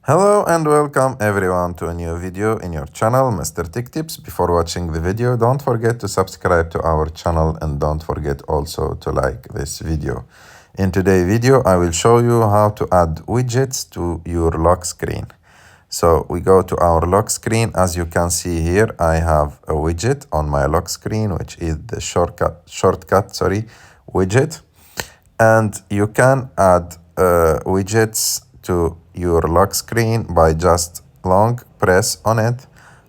Hello and welcome everyone to a new video in your channel, Mr. Tech Tips. Before watching the video, don't forget to subscribe to our channel and don't forget also to like this video. In today's video, I will show you how to add widgets to your lock screen. So we go to our lock screen. As you can see here, I have a widget on my lock screen, which is the shortcut widget. And you can add widgets to your lock screen by just long press on it.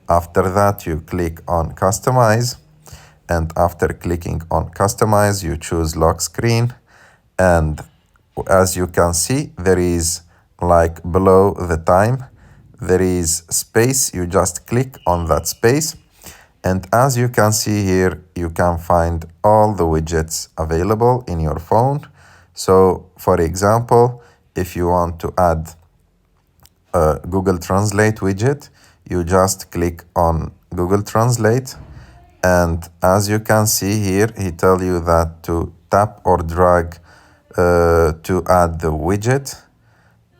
After that, you click on customize, and after clicking on customize, you choose lock screen. And as you can see, there is like below the time, there is space. You just click on that space. And as you can see here, you can find all the widgets available in your phone. So for example, if you want to add a Google Translate widget, you just click on Google Translate. And as you can see here, he tells you that to tap or drag to add the widget.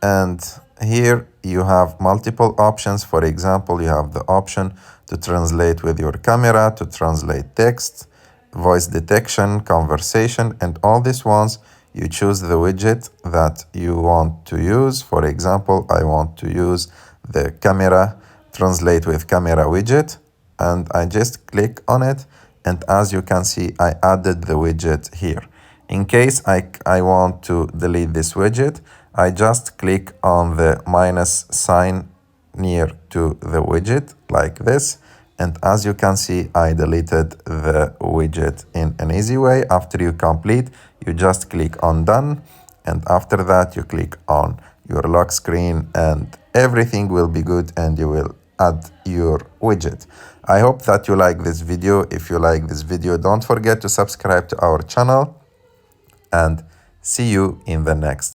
And here you have multiple options. For example, you have the option to translate with your camera, to translate text, voice detection, conversation, and all these ones. You choose the widget that you want to use. For example, I want to use the camera, translate with camera widget, and I just click on it. And as you can see, I added the widget here. In case I want to delete this widget, I just click on the minus sign near to the widget like this. And as you can see, I deleted the widget in an easy way. After you complete, you just click on done. And after that, you click on your lock screen and everything will be good and you will add your widget. I hope that you like this video. If you like this video, don't forget to subscribe to our channel and see you in the next.